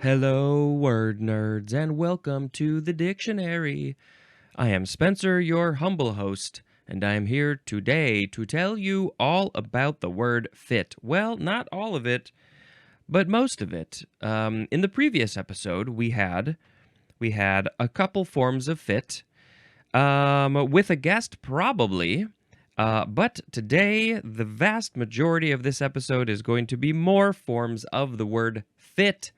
Hello, word nerds, and welcome to the dictionary. I am Spencer, your humble host, and I am here today to tell you all about the word fit. Well, not all of it, but most of it. In the previous episode, we had a couple forms of fit, with a guest probably. But today, the vast majority of this episode is going to be more forms of the word fit.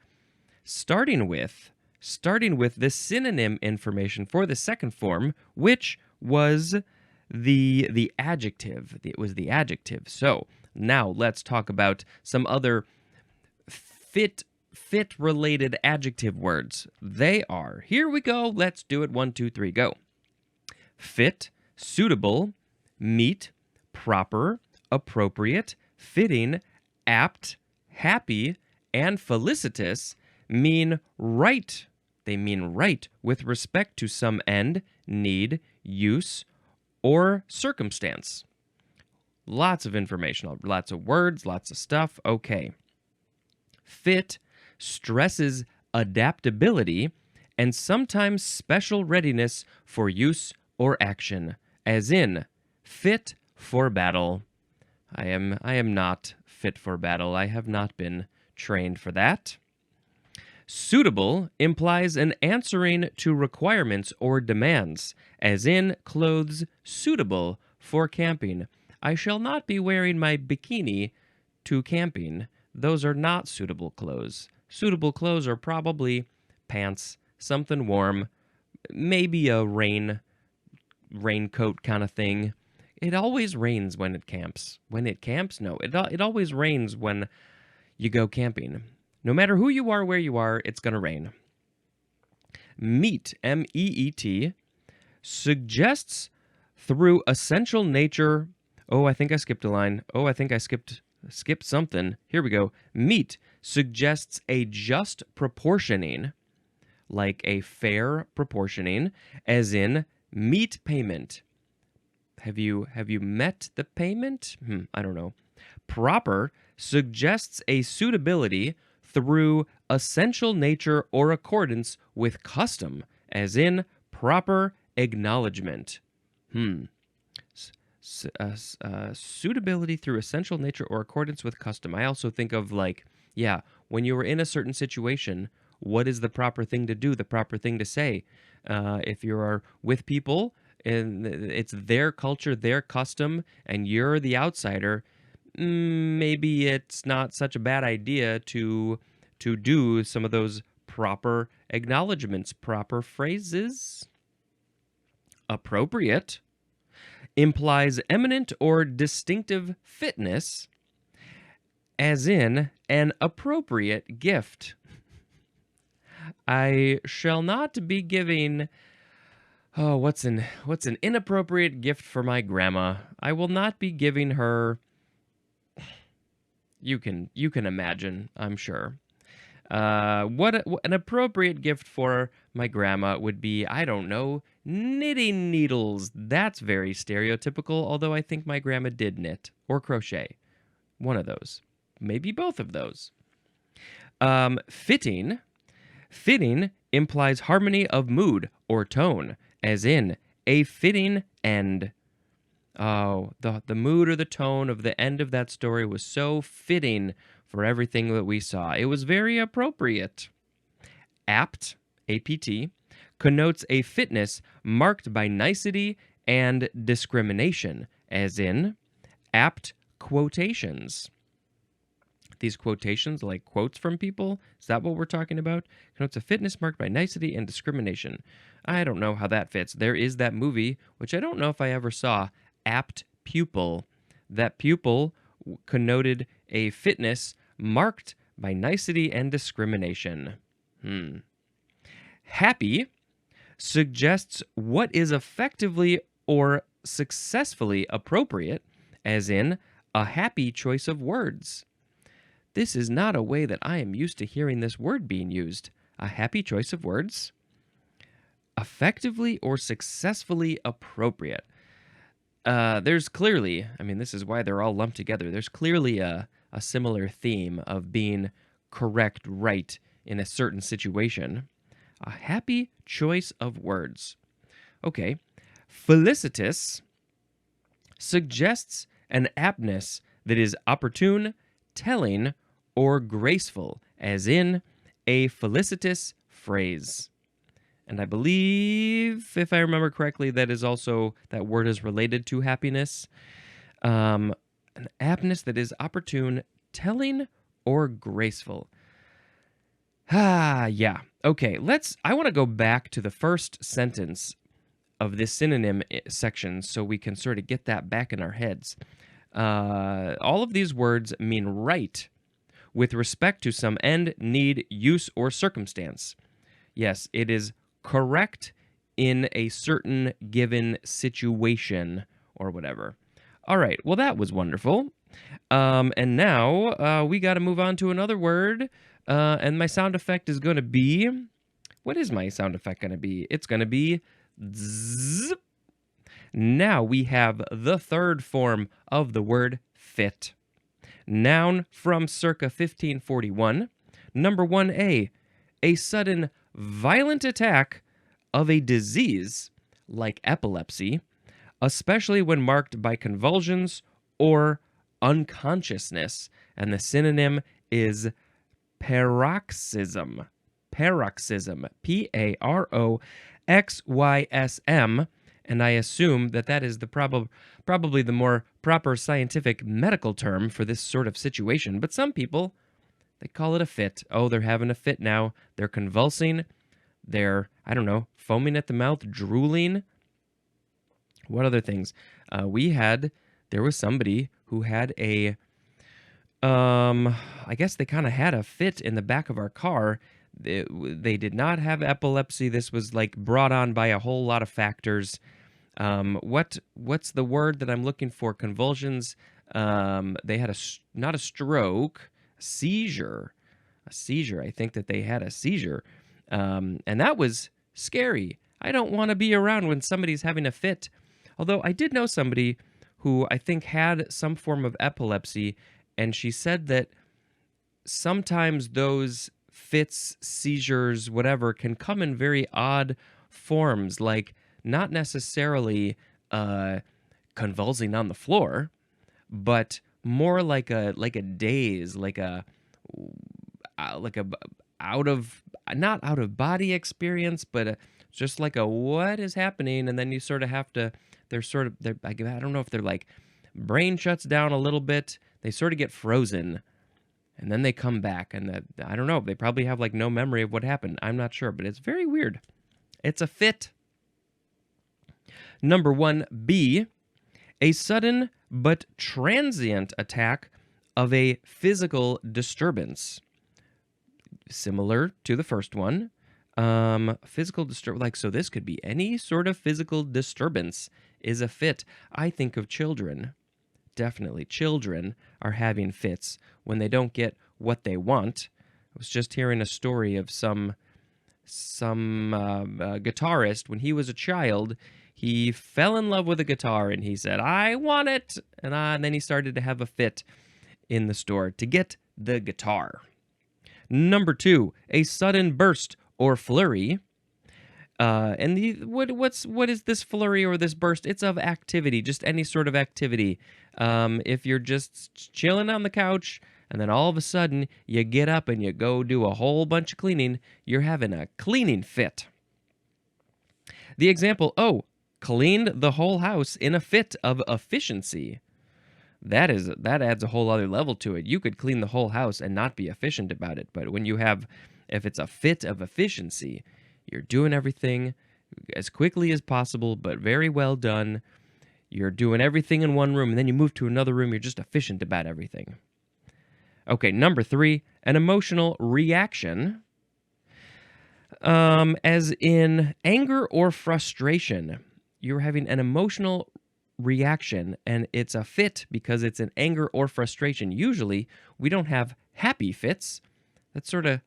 Starting with the synonym information for the second form, which was the adjective. It was the adjective. So now let's talk about some other fit related adjective words. They are, here we go. Let's do it. 1, 2, 3, go. Fit, suitable, meet, proper, appropriate, fitting, apt, happy, and felicitous mean right. They mean right with respect to some end, need, use, or circumstance. Lots of information, lots of words, lots of stuff. Okay. Fit stresses adaptability and sometimes special readiness for use or action, as in fit for battle. I am not fit for battle. I have not been trained for that. Suitable implies an answering to requirements or demands, as in clothes suitable for camping. I shall not be wearing my bikini to camping. Those are not suitable clothes. Suitable clothes are probably pants, something warm, maybe a raincoat kind of thing. It always rains when it camps. When it camps? No, it always rains when you go camping. No matter who you are, where you are, it's going to rain. Meet, M-E-E-T, suggests through essential nature. Oh, I think I skipped a line. Oh, I think I skipped something. Here we go. Meet suggests a just proportioning, like a fair proportioning, as in meet payment. Have you met the payment? I don't know. Proper suggests a suitability through essential nature or accordance with custom, as in proper acknowledgement. Suitability through essential nature or accordance with custom. I also think of when you were in a certain situation, what is the proper thing to do, the proper thing to say? If you are with people and it's their culture, their custom, and you're the outsider, maybe it's not such a bad idea to do some of those proper acknowledgments, proper phrases. Appropriate implies eminent or distinctive fitness, as in an appropriate gift. I shall not be giving what's an inappropriate gift for my grandma? I will not be giving her. You can imagine, I'm sure. What an appropriate gift for my grandma would be, I don't know, knitting needles. That's very stereotypical, although I think my grandma did knit or crochet. One of those. Maybe both of those. Fitting implies harmony of mood or tone, as in a fitting end. Oh, the mood or the tone of the end of that story was so fitting for everything that we saw. It was very appropriate. Apt, A-P-T, connotes a fitness marked by nicety and discrimination, as in apt quotations. These quotations, like quotes from people, is that what we're talking about? Connotes a fitness marked by nicety and discrimination. I don't know how that fits. There is that movie, which I don't know if I ever saw, Apt Pupil. That pupil connoted a fitness marked by nicety and discrimination. Happy suggests what is effectively or successfully appropriate, as in a happy choice of words. This is not a way that I am used to hearing this word being used. A happy choice of words. Effectively or successfully appropriate. There's clearly, this is why they're all lumped together. There's clearly a similar theme of being correct, right, in a certain situation. A happy choice of words. Okay. Felicitous suggests an aptness that is opportune, telling, or graceful, as in a felicitous phrase. And I believe, if I remember correctly, that word is related to happiness. An aptness that is opportune, telling, or graceful. Yeah. Okay, I want to go back to the first sentence of this synonym section so we can sort of get that back in our heads. All of these words mean right with respect to some end, need, use, or circumstance. Yes, it is correct in a certain given situation or whatever. All right, well, that was wonderful. And now we got to move on to another word. And my sound effect is going to be... What is my sound effect going to be? It's going to be zzz. Now we have the third form of the word fit. Noun from circa 1541. Number 1A, a sudden violent attack of a disease like epilepsy, especially when marked by convulsions or unconsciousness. And the synonym is paroxysm. Paroxysm. Paroxysm. And I assume that is the probably the more proper scientific medical term for this sort of situation. But some people, they call it a fit. Oh, they're having a fit now. They're convulsing. They're, I don't know, foaming at the mouth, drooling. What other things? There was somebody who had I guess they kind of had a fit in the back of our car. They did not have epilepsy. This was like brought on by a whole lot of factors. What's the word that I'm looking for? Convulsions. They had not a stroke, a seizure. A seizure. I think that they had a seizure. And that was scary. I don't want to be around when somebody's having a fit. Although I did know somebody who I think had some form of epilepsy, and she said that sometimes those fits, seizures, whatever, can come in very odd forms, like not necessarily convulsing on the floor, but more like a daze, like a not out of body experience, but just like a what is happening, and then you sort of have to. I don't know if they're like brain shuts down a little bit. They sort of get frozen. And then they come back, and I don't know. They probably have like no memory of what happened. I'm not sure, but it's very weird. It's a fit. Number 1B, a sudden but transient attack of a physical disturbance. Similar to the first one. Physical disturbance, so this could be any sort of physical disturbance is a fit. I think of children. Definitely children are having fits when they don't get what they want. I was just hearing a story of some guitarist. When he was a child, he fell in love with a guitar and he said, I want it. And then he started to have a fit in the store to get the guitar. Number 2, a sudden burst or flurry. What is this flurry or this burst? It's of activity, just any sort of activity. If you're just chilling on the couch and then all of a sudden you get up and you go do a whole bunch of cleaning, you're having a cleaning fit. The example, cleaned the whole house in a fit of efficiency. That adds a whole other level to it. You could clean the whole house and not be efficient about it, but if it's a fit of efficiency, you're doing everything as quickly as possible, but very well done. You're doing everything in one room, and then you move to another room. You're just efficient about everything. Okay, number 3, an emotional reaction. As in anger or frustration. You're having an emotional reaction, and it's a fit because it's an anger or frustration. Usually, we don't have happy fits. That's sort of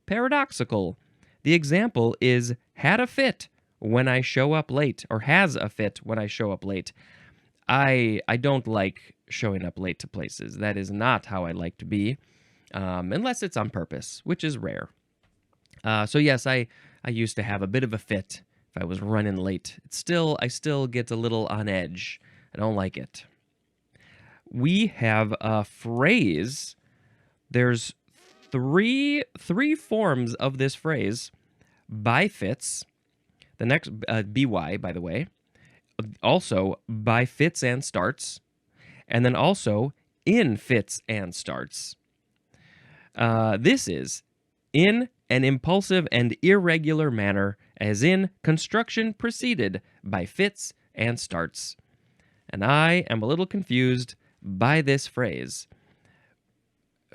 paradoxical. The example is had a fit when I show up late, or has a fit when I show up late. I don't like showing up late to places. That is not how I like to be. unless it's on purpose, which is rare. So yes, I used to have a bit of a fit if I was running late. I still get a little on edge. I don't like it. We have a phrase. There's three forms of this phrase. By fits. The next by, by the way. Also by fits and starts, and then also in fits and starts. This is in an impulsive and irregular manner, as in construction preceded by fits and starts. And I am a little confused by this phrase.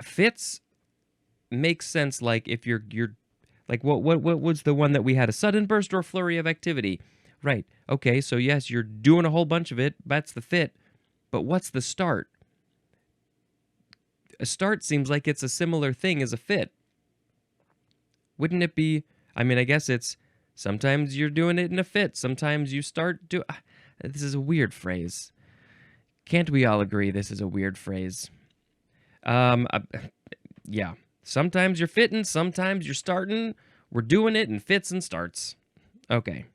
Fits makes sense, like if you're like what was the one that we had, a sudden burst or flurry of activity, right? Okay, so yes, you're doing a whole bunch of it. That's the fit, but what's the start? A start seems like it's a similar thing as a fit. Wouldn't it be? I mean, I guess it's sometimes you're doing it in a fit. Sometimes you start do. This is a weird phrase. Can't we all agree this is a weird phrase? Yeah. Sometimes you're fitting, sometimes you're starting. We're doing it in fits and starts. Okay.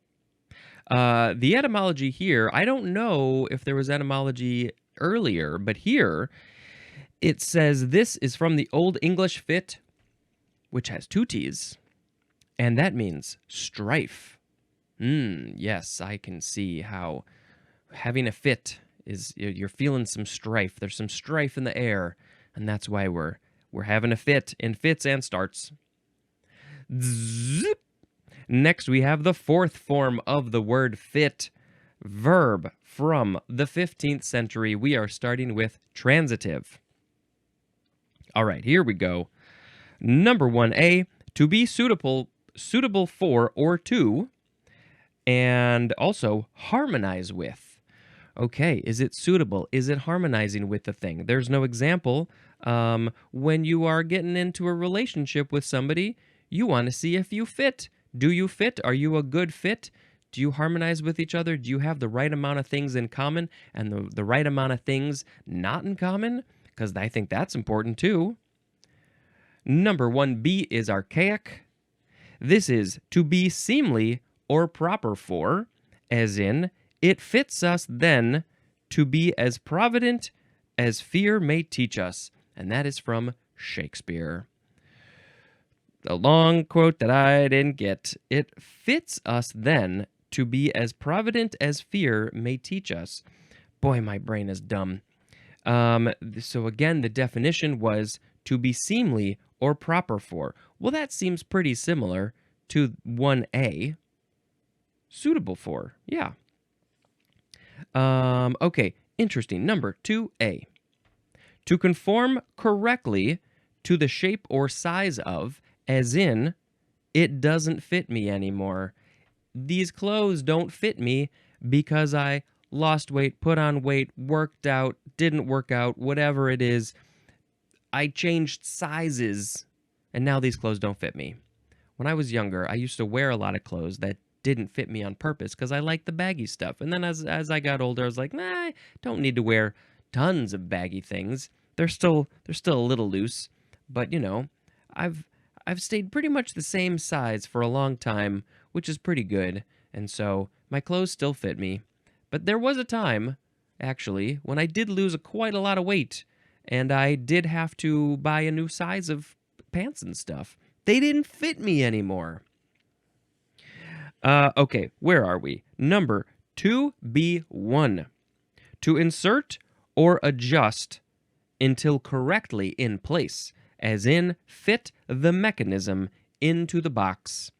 The etymology here, I don't know if there was etymology earlier, but here it says this is from the Old English fit, which has two T's, and that means strife. Yes, I can see how having a fit is, you're feeling some strife. There's some strife in the air, and that's why we're having a fit in fits and starts. Zip. Next, we have the fourth form of the word fit, verb from the 15th century. We are starting with transitive. All right, here we go. Number 1A, to be suitable for or to, and also harmonize with. Okay, is it suitable? Is it harmonizing with the thing? There's no example. When you are getting into a relationship with somebody, you want to see if you fit. Do you fit? Are you a good fit? Do you harmonize with each other? Do you have the right amount of things in common and the right amount of things not in common? Because I think that's important too. Number 1B is archaic. This is to be seemly or proper for, as in, it fits us then to be as provident as fear may teach us. And that is from Shakespeare. A long quote that I didn't get. It fits us then to be as provident as fear may teach us. Boy, my brain is dumb. So again, the definition was to be seemly or proper for. Well, that seems pretty similar to 1A. Suitable for, yeah. Okay, interesting. Number 2A. To conform correctly to the shape or size of, as in, it doesn't fit me anymore. These clothes don't fit me because I lost weight, put on weight, worked out, didn't work out, whatever it is. I changed sizes, and now these clothes don't fit me. When I was younger, I used to wear a lot of clothes that didn't fit me on purpose because I liked the baggy stuff. And then as I got older, I was like, nah, I don't need to wear tons of baggy things. They're still a little loose, but you know, I've stayed pretty much the same size for a long time, which is pretty good. And so my clothes still fit me. But there was a time, actually, when I did lose quite a lot of weight, and I did have to buy a new size of pants and stuff. They didn't fit me anymore. Okay, where are we? Number 2B1. To insert or adjust until correctly in place, as in fit the mechanism into the box.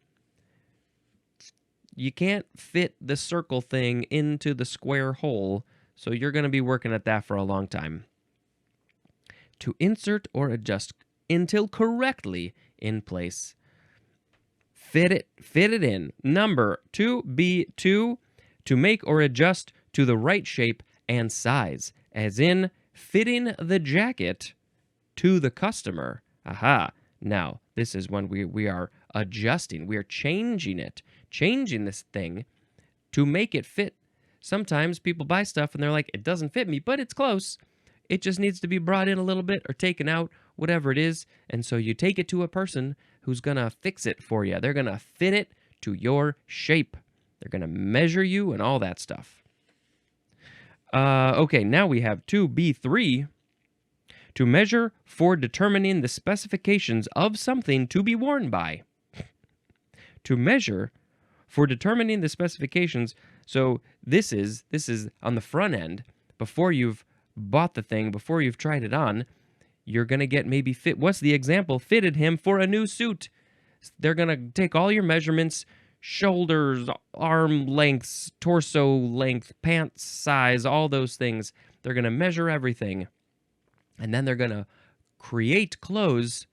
You can't fit the circle thing into the square hole, so you're going to be working at that for a long time. To insert or adjust until correctly in place. Fit it in. Number 2B2, to make or adjust to the right shape and size, as in fitting the jacket to the customer. Aha. Now, this is when we are adjusting. We are changing it. Changing this thing to make it fit. Sometimes people buy stuff and they're like, it doesn't fit me, but it's close. It just needs to be brought in a little bit or taken out, whatever it is. And so you take it to a person who's going to fix it for you. They're going to fit it to your shape. They're going to measure you and all that stuff. Okay, now we have 2B3. To measure for determining the specifications of something to be worn by. To measure for determining the specifications. So this is on the front end. Before you've bought the thing, before you've tried it on, you're going to get maybe fit. What's the example? Fitted him for a new suit. They're going to take all your measurements, shoulders, arm lengths, torso length, pants size, all those things. They're going to measure everything. And then they're going to create clothes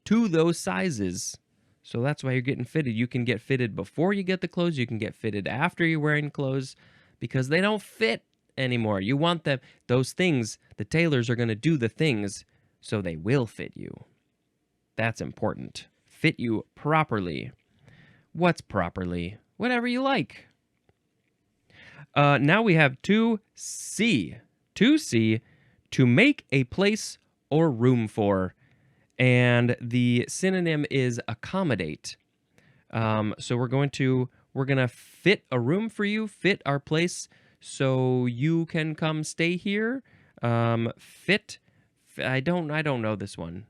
to those sizes. So that's why you're getting fitted. You can get fitted before you get the clothes. You can get fitted after you're wearing clothes because they don't fit anymore. You want them, those things, the tailors are going to do the things so they will fit you. That's important. Fit you properly. What's properly? Whatever you like. Now we have 2C. 2C, to make a place or room for. And the synonym is accommodate. So we're gonna fit a room for you, fit our place so you can come stay here. I don't know this one.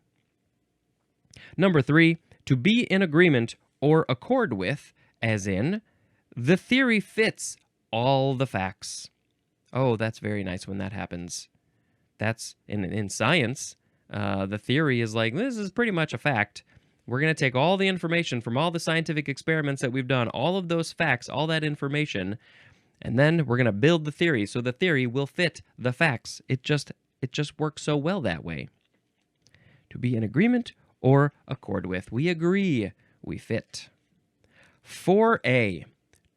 Number 3, to be in agreement or accord with, as in, the theory fits all the facts. Oh, that's very nice when that happens. That's in science. The theory is like, this is pretty much a fact. We're going to take all the information from all the scientific experiments that we've done, all of those facts, all that information, and then we're going to build the theory. So the theory will fit the facts. It just works so well that way. To be in agreement or accord with. We agree. We fit. 4A.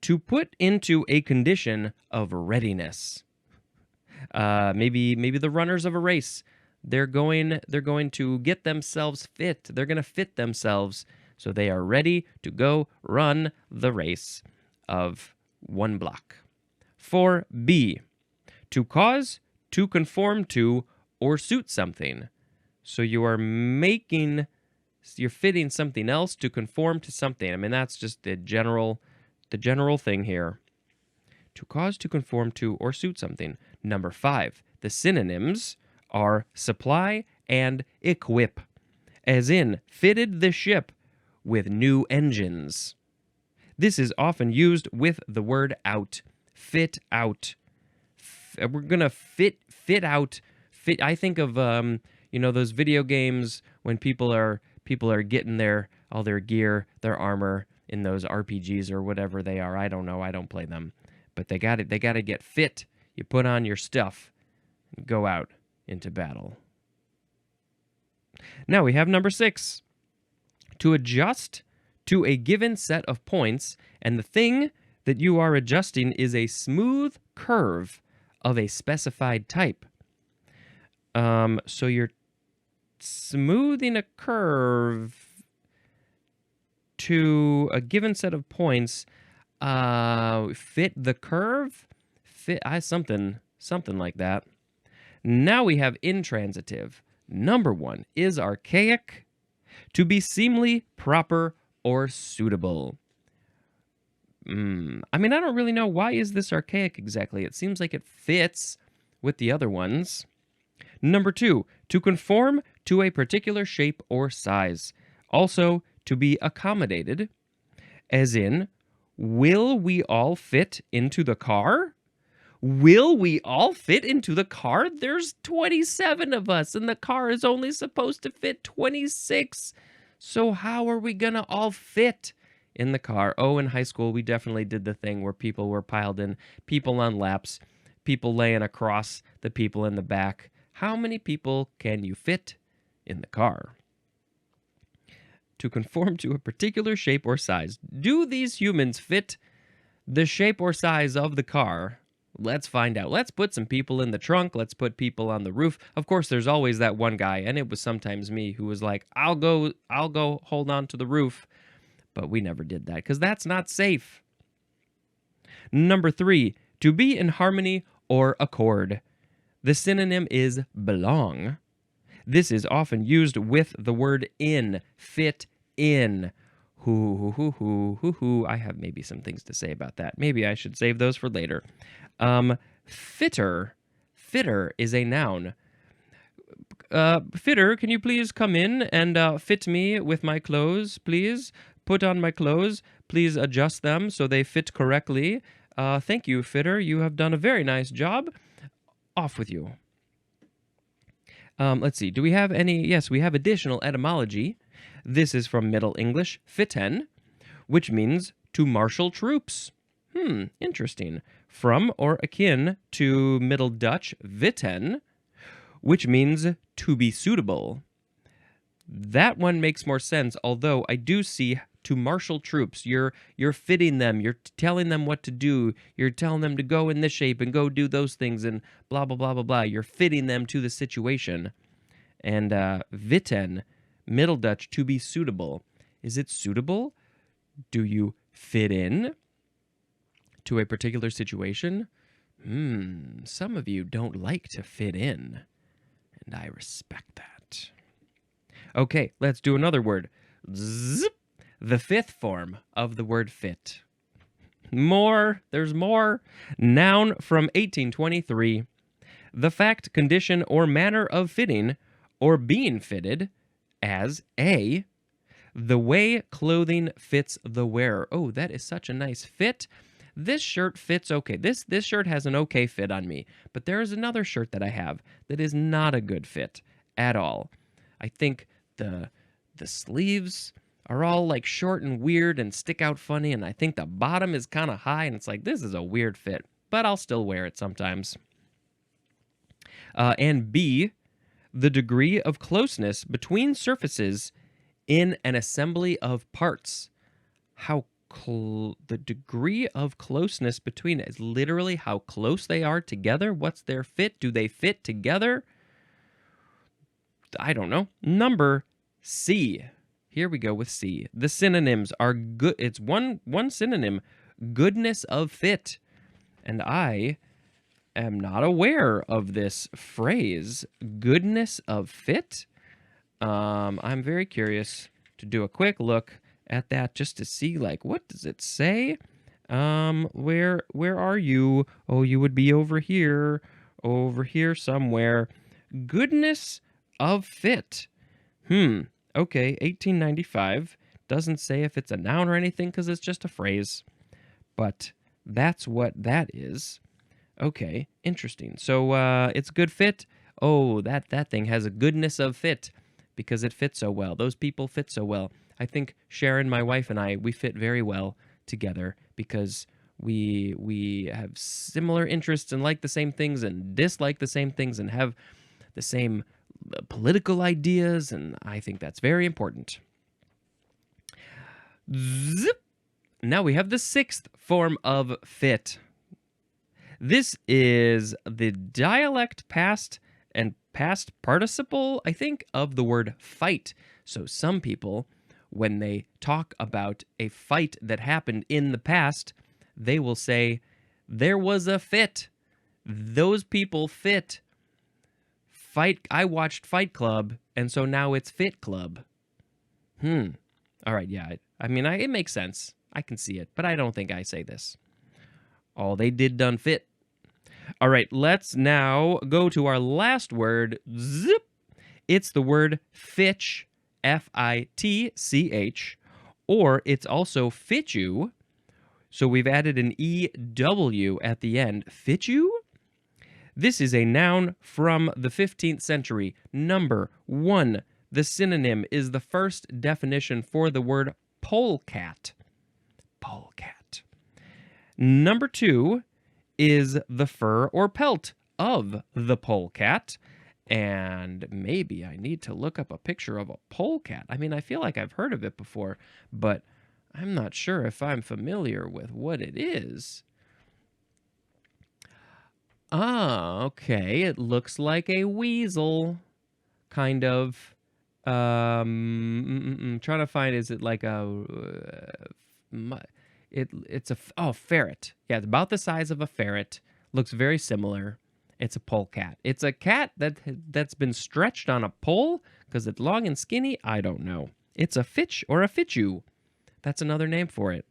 To put into a condition of readiness. Maybe the runners of a race. They're going to get themselves fit. They're going to fit themselves so they are ready to go run the race of 1 block. 4B, to cause, to conform to, or suit something. So you're fitting something else to conform to something. I mean, that's just the general thing here. To cause, to conform to, or suit something. Number 5, the synonyms are supply and equip, as in fitted the ship with new engines. This is often used with the word out. Fit out. We're gonna fit out. Fit. I think of those video games when people are getting all their gear, their armor in those RPGs or whatever they are. I don't know. I don't play them, but they got to get fit. You put on your stuff and go out into battle. Now we have number 6. To adjust to a given set of points, and the thing that you are adjusting is a smooth curve of a specified type. So you're smoothing a curve to a given set of points. Fit the curve? Something like that. Now we have intransitive. Number 1 is archaic. To be seemly, proper, or suitable. I mean, I don't really know, why is this archaic exactly? It seems like it fits with the other ones. Number 2, to conform to a particular shape or size. Also, to be accommodated. As in, will we all fit into the car? Will we all fit into the car? There's 27 of us, and the car is only supposed to fit 26. So how are we going to all fit in the car? Oh, in high school, we definitely did the thing where people were piled in, people on laps, people laying across the people in the back. How many people can you fit in the car? To conform to a particular shape or size. Do these humans fit the shape or size of the car? Let's find out. Let's put some people in the trunk. Let's put people on the roof. Of course, there's always that one guy, and it was sometimes me, who was like, I'll go hold on to the roof. But we never did that because that's not safe. Number 3, to be in harmony or accord. The synonym is belong. This is often used with the word in, fit in. I have maybe some things to say about that. Maybe I should save those for later. Fitter. Fitter is a noun. Fitter, can you please come in and fit me with my clothes, please? Put on my clothes. Please adjust them so they fit correctly. Thank you, fitter. You have done a very nice job. Off with you. Let's see. Do we have any? Yes, we have additional etymology. This is from Middle English, fitten, which means to marshal troops. Interesting. From or akin to Middle Dutch, witten, which means to be suitable. That one makes more sense, although I do see to marshal troops. You're fitting them. You're telling them what to do. You're telling them to go in this shape and go do those things and blah, blah, blah, blah, blah. You're fitting them to the situation. And witten, Middle Dutch, to be suitable. Is it suitable? Do you fit in to a particular situation? Some of you don't like to fit in, and I respect that. Okay, let's do another word. Zip. The fifth form of the word fit. There's more. Noun from 1823. The fact, condition, or manner of fitting or being fitted as A, the way clothing fits the wearer. Oh, that is such a nice fit. This shirt fits okay. This shirt has an okay fit on me, but there is another shirt that I have that is not a good fit at all. I think the sleeves are all like short and weird and stick out funny, and I think the bottom is kind of high, and it's like, this is a weird fit, but I'll still wear it sometimes. And B, the degree of closeness between surfaces in an assembly of parts. The degree of closeness between it is literally how close they are together. What's their fit? Do they fit together? I don't know. Number C. Here we go with C. The synonyms are good. It's one synonym, goodness of fit. And I am not aware of this phrase, goodness of fit. I'm very curious to do a quick look at that just to see, like, what does it say? Where are you? Oh, you would be over here somewhere. Goodness of fit. Okay, 1895. Doesn't say if it's a noun or anything because it's just a phrase. But that's what that is. Okay, interesting. So it's a good fit. Oh, that thing has a goodness of fit because it fits so well. Those people fit so well. I think Sharon, my wife, and I, we fit very well together because we have similar interests and like the same things and dislike the same things and have the same political ideas, and I think that's very important. Zip. Now we have the sixth form of fit. This is the dialect past and past participle, I think, of the word fight. So some people, when they talk about a fight that happened in the past, they will say, there was a fit. Those people fit. I watched Fight Club, and so now it's Fit Club. All right, yeah. I mean, it makes sense. I can see it, but I don't think I say this. All they did done fit. All right, let's now go to our last word. Zip. It's the word fitch, F-I-T-C-H, or it's also fitchu. So we've added an E-W at the end. Fitchu? This is a noun from the 15th century. Number 1, the synonym is the first definition for the word polecat. Polecat. Number 2 is the fur or pelt of the polecat. And maybe I need to look up a picture of a polecat. I mean, I feel like I've heard of it before, but I'm not sure if I'm familiar with what it is. Okay. It looks like a weasel, kind of. Trying to find, is it like a... it's a ferret. Yeah, it's about the size of a ferret. Looks very similar. It's a polecat. It's a cat that's been stretched on a pole because it's long and skinny. I don't know. It's a fitch or a fitchu. That's another name for it.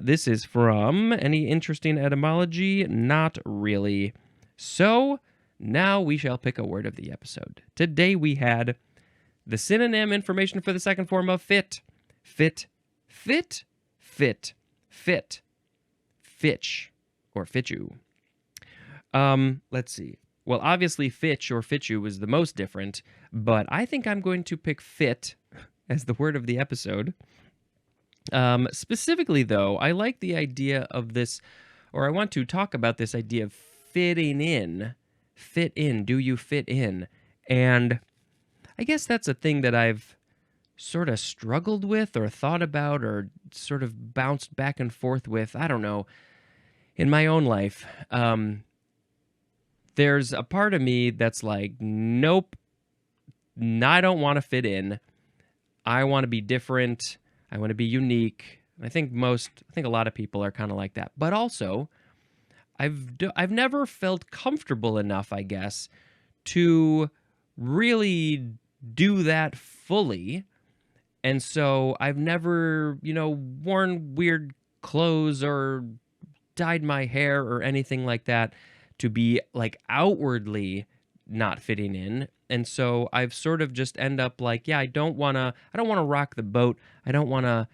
This is from any interesting etymology? Not really. So now we shall pick a word of the episode. Today we had the synonym information for the second form of fit. Fit, fit, fit, fit, fitch, or fitchu. Let's see. Well, obviously fitch or fitchu is the most different, but I think I'm going to pick fit as the word of the episode. Specifically, though, I like the idea of this, or I want to talk about this idea of fitting in. Fit in. Do you fit in? And I guess that's a thing that I've sort of struggled with or thought about or sort of bounced back and forth with. I don't know. In my own life, there's a part of me that's like, nope, I don't want to fit in. I want to be different. I want to be unique. I think a lot of people are kind of like that. But also, I've never felt comfortable enough, I guess, to really do that fully. And so I've never, worn weird clothes or dyed my hair or anything like that to be like outwardly not fitting in. And so I've sort of just end up like, yeah, I don't want to rock the boat. I don't want to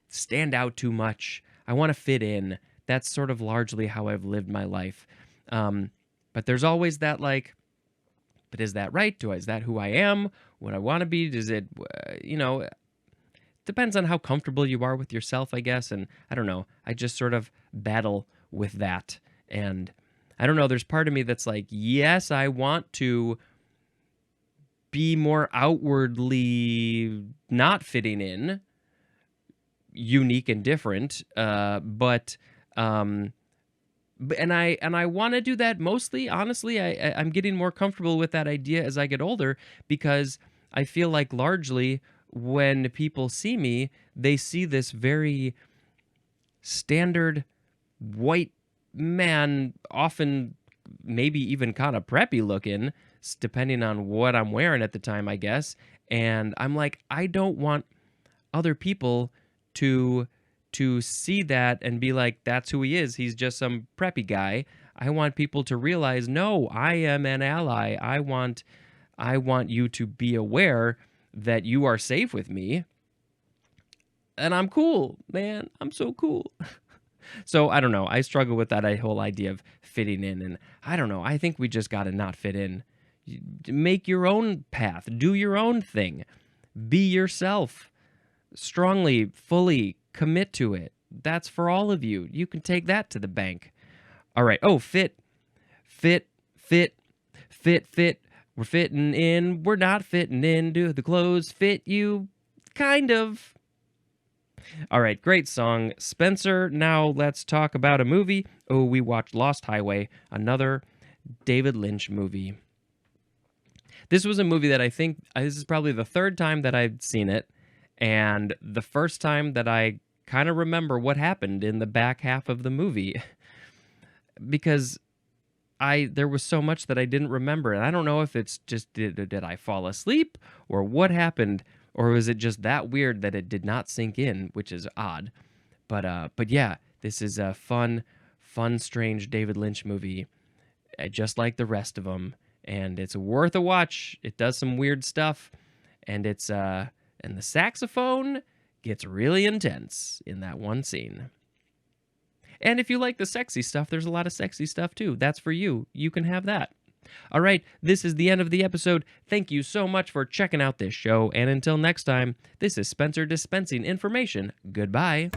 stand out too much. I want to fit in. That's sort of largely how I've lived my life. But there's always that like, but is that right? Is that who I am? What I want to be? Does it, depends on how comfortable you are with yourself, I guess. And I don't know. I just sort of battle with that. And I don't know. There's part of me that's like, yes, I want to be more outwardly not fitting in, unique and different. But I want to do that mostly. Honestly, I'm getting more comfortable with that idea as I get older because I feel like largely when people see me, they see this very standard white man, often maybe even kind of preppy looking, depending on what I'm wearing at the time, I guess. And I'm like, I don't want other people to see that and be like, that's who he is. He's just some preppy guy. I want people to realize, no, I am an ally. I want you to be aware that you are safe with me. And I'm cool, man. I'm so cool. So I don't know. I struggle with that whole idea of fitting in. And I don't know. I think we just got to not fit in. Make your own path. Do your own thing. Be yourself. Strongly, fully commit to it. That's for all of you. You can take that to the bank. All right. Oh, fit. We're fitting in. We're not fitting in. Do the clothes fit you? Kind of. All right, great song. Spencer, now let's talk about a movie. Oh, we watched Lost Highway, another David Lynch movie. This was a movie that I think, this is probably the third time that I've seen it, and the first time that I kind of remember what happened in the back half of the movie. Because there was so much that I didn't remember, and I don't know if it's just, did I fall asleep, or what happened, or was it just that weird that it did not sink in, which is odd. But yeah, this is a fun, strange David Lynch movie, just like the rest of them, and it's worth a watch. It does some weird stuff, and and the saxophone gets really intense in that one scene. And if you like the sexy stuff, there's a lot of sexy stuff too. That's for you. You can have that. All right, this is the end of the episode. Thank you so much for checking out this show, and until next time, this is Spencer dispensing information. Goodbye.